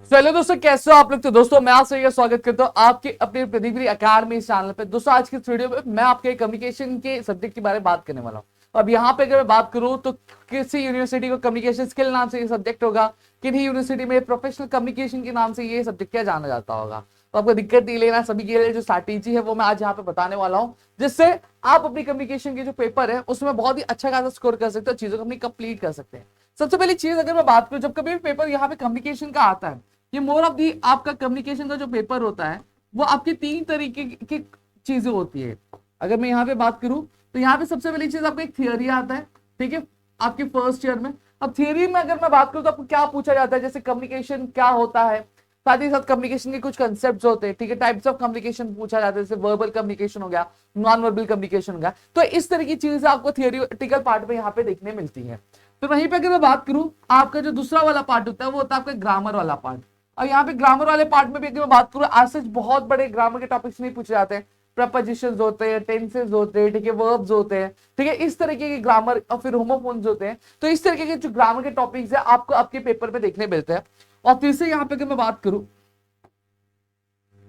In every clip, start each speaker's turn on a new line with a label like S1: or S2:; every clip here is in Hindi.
S1: चलो दोस्तों, कैसे हो आप लोग। तो दोस्तों मैं आपसे स्वागत करता हूँ आपके अपने प्रतिक्रिया अकादमी इस चैनल पे। दोस्तों आज की इस वीडियो में मैं आपके कम्युनिकेशन के सब्जेक्ट के बारे में बात करने वाला हूँ। अब यहाँ पे अगर मैं बात करूँ तो किसी यूनिवर्सिटी को कम्युनिकेशन स्किल नाम से ये सब्जेक्ट होगा, किन्हीं यूनिवर्सिटी में प्रोफेशनल कम्युनिकेशन के नाम से ये सब्जेक्ट क्या जाना जाता होगा। तो आपको दिक्कत नहीं लेना, सभी के लिए जो स्ट्रैटेजी है वो मैं आज यहाँ पे बताने वाला हूँ, जिससे आप अपनी कम्युनिकेशन के जो पेपर है उसमें बहुत ही अच्छा खासा स्कोर कर सकते हो, चीजों को अपनी कंप्लीट कर सकते हैं। सबसे पहली चीज अगर मैं बात करूं, जब कभी भी पेपर यहाँ पे कम्युनिकेशन का आता है, ये मोर ऑफ दी आपका कम्युनिकेशन का जो पेपर होता है वो आपकी तीन तरीके की चीजें होती है। अगर मैं यहाँ पे बात करूं तो यहाँ पे सबसे पहली चीज आपको एक थियोरी आता है, ठीक है, आपके फर्स्ट ईयर में। अब थियोरी में अगर मैं बात करूं तो आपको क्या पूछा जाता है, जैसे कम्युनिकेशन क्या होता है, साथ ही साथ कम्युनिकेशन के कुछ कंसेप्ट होते हैं, ठीक है, टाइप्स ऑफ कम्युनिकेशन पूछा जाता है, जैसे वर्बल कम्युनिकेशन हो गया, नॉन वर्बल कम्युनिकेशन हो गया। तो इस तरह की चीजें आपको थियोरिटिकल पार्ट में यहाँ पे देखने मिलती है। तो वहीं पे अगर मैं बात करूं, आपका जो दूसरा वाला पार्ट होता है वो होता है आपका ग्रामर वाला पार्ट। और यहाँ पे ग्रामर वाले पार्ट में भी अगर मैं बात करूं, आज सच बहुत बड़े ग्रामर के टॉपिक्स नहीं पूछे जाते हैं। प्रपोजिशंस होते हैं, टेंसेस होते हैं, ठीक है, वर्ब्स होते हैं, ठीक है, इस तरीके के ग्रामर और फिर होमोफोन्स होते हैं। तो इस तरीके के जो ग्रामर के टॉपिक्स है आपको आपके पेपर में देखने मिलते हैं। और तीसरे यहाँ पे अगर मैं बात करूं,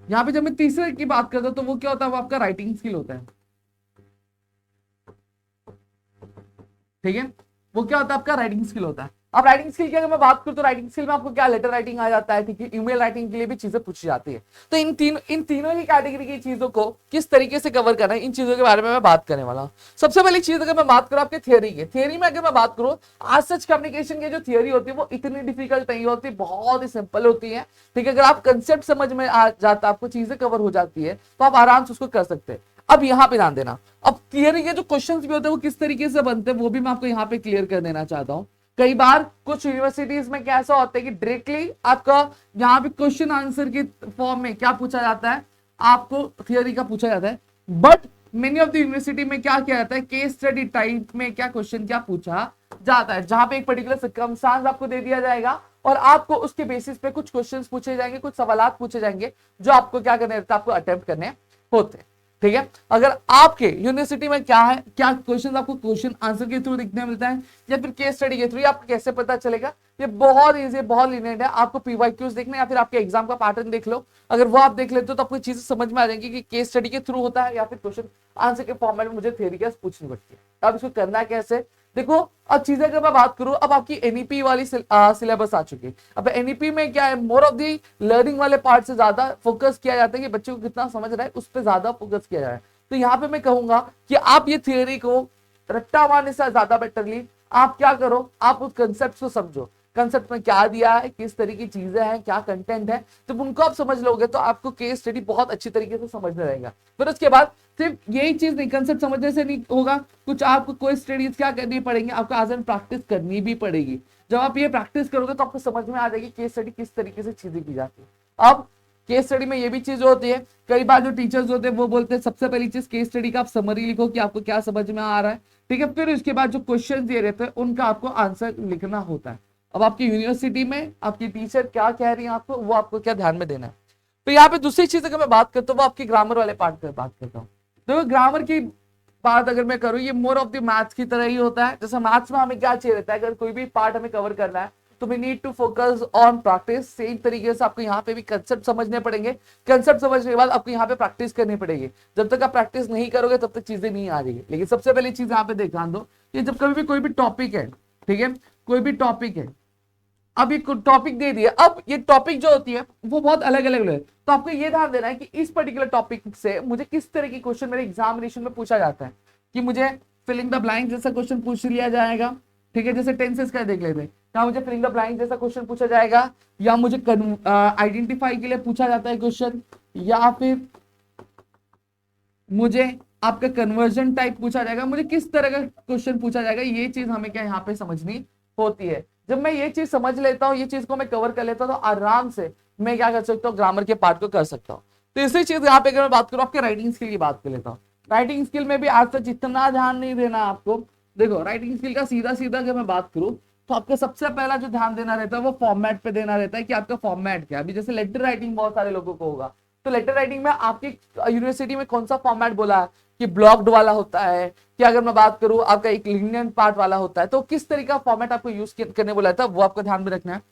S1: यहाँ पे जब मैं तीसरे की बात करता हूं तो वो क्या होता है, वो आपका राइटिंग स्किल होता है, ठीक है, वो क्या होता है आपका राइटिंग स्किल होता है। अब राइटिंग स्किल की अगर मैं बात करूं तो राइटिंग स्किल में आपको क्या लेटर राइटिंग आ जाता है, ठीक है, ईमेल राइटिंग के लिए भी चीजें पूछी जाती है। तो इन तीनों ही कैटेगरी की चीजों को किस तरीके से कवर करना है, इन चीजों के बारे में मैं बात करने वाला हूं। सबसे पहली चीज अगर मैं बात करूं आपके थियरी की, थियरी में अगर मैं बात करूं, आज सच कम्युनिकेशन की जो थियरी होती है वो इतनी डिफिकल्ट नहीं होती, बहुत ही सिंपल होती है, ठीक है। अगर आप कंसेप्ट समझ में आ जाता, आपको चीजें कवर हो जाती है तो आप आराम से उसको कर सकते हैं। अब यहां पे ध्यान देना, अब थियरी के जो क्वेश्चंस भी होते हैं वो किस तरीके से बनते हैं वो भी मैं आपको यहाँ पे क्लियर कर देना चाहता हूं। कई बार कुछ यूनिवर्सिटीज में क्या ऐसा होता है कि डायरेक्टली आपका यहाँ पे क्वेश्चन आंसर के फॉर्म में क्या पूछा जाता है, आपको थियरी का पूछा जाता है। But many of the university में क्या किया जाता है, केस स्टडी टाइप में क्या क्वेश्चन क्या पूछा जाता है, जहां पे एक पर्टिकुलर सर्कमस्टांस आपको दे दिया जाएगा और आपको उसके बेसिस पे कुछ क्वेश्चंस पूछे जाएंगे, कुछ सवालात पूछे जाएंगे जो आपको क्या करने रहता है, आपको अटेम्प्ट करने होते हैं, ठीक है। अगर आपके यूनिवर्सिटी में क्या है, क्या क्वेश्चन आपको क्वेश्चन आंसर के थ्रू दिखने मिलता है या फिर केस स्टडी के थ्रू, आपको कैसे पता चलेगा, ये बहुत इजी, बहुत लीनियंट है। आपको पीवाईक्यूज देखना या फिर आपके एग्जाम का पैटर्न देख लो, अगर वो आप देख लेते हो तो आपको चीजें समझ में आ जाएंगी कि केस स्टडी के थ्रू होता है या फिर क्वेश्चन आंसर के फॉर्मेट में मुझे थ्योरी कैसे पूछनी पड़ती है। अब इसको करना कैसे, देखो। अब चीजें अगर मैं बात करूं, अब आपकी एनईपी वाली सिलेबस आ चुकी है। अब एनईपी में क्या है, मोर ऑफ दी लर्निंग वाले पार्ट से ज्यादा फोकस किया जाता है कि बच्चों को कितना समझ रहा है, उस पर ज्यादा फोकस किया जाए। तो यहां पे मैं कहूंगा कि आप ये थियोरी को रट्टा मारने से ज्यादा बेटरली आप क्या करो, आप उस कंसेप्ट को समझो, कंसेप्ट में क्या दिया है, किस तरह की चीजें हैं, क्या कंटेंट है, तो उनको आप समझ लोगे तो आपको केस स्टडी बहुत अच्छी तरीके से समझने रहेगा। फिर उसके बाद सिर्फ यही चीज नहीं, कंसेप्ट समझने से नहीं होगा, कुछ आपको कोई स्टडीज क्या करनी पड़ेंगी, आपको आज एंड प्रैक्टिस करनी भी पड़ेगी। जब आप ये प्रैक्टिस करोगे तो आपको समझ में आ जाएगी केस स्टडी किस तरीके से चीजें की जाती है। अब केस स्टडी में ये भी चीज होती है, कई बार जो टीचर्स होते हैं वो बोलते हैं सबसे पहली चीज केस स्टडी का आप समरी लिखो कि आपको क्या समझ में आ रहा है, ठीक है। फिर उसके बाद जो क्वेश्चन दे रहते हैं उनका आपको आंसर लिखना होता है। अब आपकी यूनिवर्सिटी में आपकी टीचर क्या कह रही है आपको, वो आपको क्या ध्यान में देना है। तो यहाँ पे दूसरी चीज अगर मैं बात करता हूँ वो आपकी ग्रामर वाले पार्ट पे बात करता हूँ। तो ग्रामर की बात अगर मैं करूँ, ये मोर ऑफ द मैथ्स की तरह ही होता है। जैसे मैथ्स में हमें क्या चाहिए रहता है, अगर कोई भी पार्ट हमें कवर करना है तो we need to focus on practice. Same तरीके से आपको यहाँ पे भी कंसेप्ट समझने पड़ेंगे, कंसेप्ट समझने के बाद आपको यहाँ पे प्रैक्टिस करनी पड़ेगी। जब तक आप प्रैक्टिस नहीं करोगे तब तक चीजें नहीं आ जाएगी। लेकिन सबसे पहली चीज यहाँ पे ध्यान दो, ये जब कभी भी कोई भी टॉपिक है, ठीक है, कोई भी टॉपिक है, अब एक टॉपिक दे दिया, अब ये टॉपिक जो होती है वो बहुत अलग अलग है, तो आपको ये ध्यान देना है कि इस पर्टिकुलर टॉपिक से मुझे किस तरह की क्वेश्चन मेरे एग्जामिनेशन में पूछा जाता है, कि मुझे फिलिंग द ब्लैंक जैसा क्वेश्चन पूछ लिया जाएगा, ठीक है, जैसे टेंसेस का देख लेते हैं, क्या मुझे फिलिंग द ब्लैंक जैसा क्वेश्चन पूछा जाएगा, या मुझे आइडेंटिफाई के लिए पूछा जाता है क्वेश्चन, या फिर मुझे आपका कन्वर्जन टाइप पूछा जाएगा, मुझे किस तरह का क्वेश्चन पूछा जाएगा, ये चीज हमें क्या यहाँ पे समझनी होती है। जब मैं ये चीज समझ लेता हूँ, ये चीज को मैं कवर कर लेता हूँ, तो आराम से मैं क्या कर सकता हूँ, ग्रामर के पार्ट को कर सकता हूँ। तो इसी चीज यहाँ पे अगर मैं बात करूँ, आपके राइटिंग स्किल की बात कर लेता हूँ। राइटिंग स्किल में भी आज तक जितना ध्यान नहीं देना आपको। देखो राइटिंग स्किल का सीधा सीधा अगर मैं बात करूँ तो आपको सबसे पहला जो ध्यान देना रहता है वो फॉर्मेट पे देना रहता है, कि आपका फॉर्मेट क्या है। अभी जैसे लेटर राइटिंग बहुत सारे लोगों को होगा, तो लेटर राइटिंग में आपकी यूनिवर्सिटी में कौन सा फॉर्मेट बोला है, कि ब्लॉक्ड वाला होता है, कि अगर मैं बात करूं आपका एक लिनियर पार्ट वाला होता है, तो किस तरीके का फॉर्मेट आपको यूज करने बोला था वो आपको ध्यान में रखना है।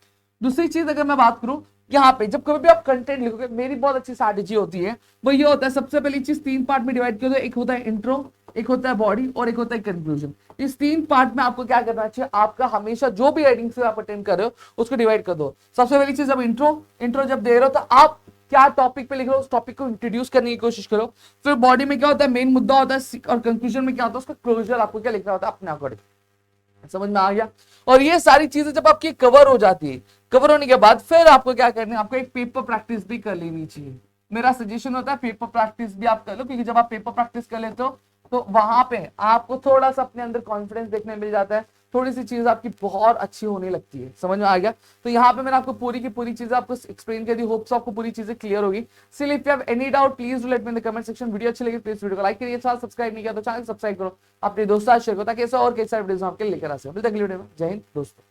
S1: दूसरी चीज अगर मैं बात करूं यहाँ पे जब कभी भी आप कंटेंट लिखोगे, मेरी बहुत अच्छी स्ट्रैटेजी होती है, वो ये होता है, सबसे पहली चीज 3 पार्ट में डिवाइड कर दो, एक होता है इंट्रो, एक होता है बॉडी और एक होता है कंक्लूजन। इस 3 पार्ट में आपको क्या करना चाहिए, आपका हमेशा जो भी राइटिंग स्किल आप अटेंड कर रहे हो उसको डिवाइड कर दो। सबसे पहली चीज, अब इंट्रो जब दे रहे हो तो आप क्या टॉपिक पे लिख रहे हो उस टॉपिक को इंट्रोड्यूस करने की कोशिश करो। फिर बॉडी में क्या होता है, मेन मुद्दा होता है, और कंक्लूजन में क्या होता है, उसका क्लोजर आपको क्या लिखना होता है अपने अकॉर्डिंग। समझ में आ गया। और ये सारी चीजें जब आपकी कवर हो जाती है, कवर होने के बाद फिर आपको क्या करना है, आपको एक पेपर प्रैक्टिस भी कर लेनी चाहिए। मेरा सजेशन होता है पेपर प्रैक्टिस भी आप कर लो, क्योंकि जब आप पेपर प्रैक्टिस कर लेते हो तो वहां पे आपको थोड़ा सा अपने अंदर कॉन्फिडेंस देखने मिल जाता है, थोड़ी सी चीज आपकी बहुत अच्छी होने लगती है। समझ में आ गया। तो यहाँ पे मैंने आपको पूरी की पूरी चीजें आपको एक्सप्लेन कर दी, होप्स आपको पूरी चीजें क्लियर होगी। Still if you have any doubt please do let me in the comment section. Video अच्छी लगी प्लीज वीडियो को लाइक करिए, चैनल सब्सक्राइब नहीं किया तो चैनल सब्सक्राइब करो, अपने दोस्तों शेयर करो, ताकि ऐसे और कई सारे वीडियोस आपके लेकर आ सके। मिलते हैं अगली वीडियो में। जय हिंद दोस्तों।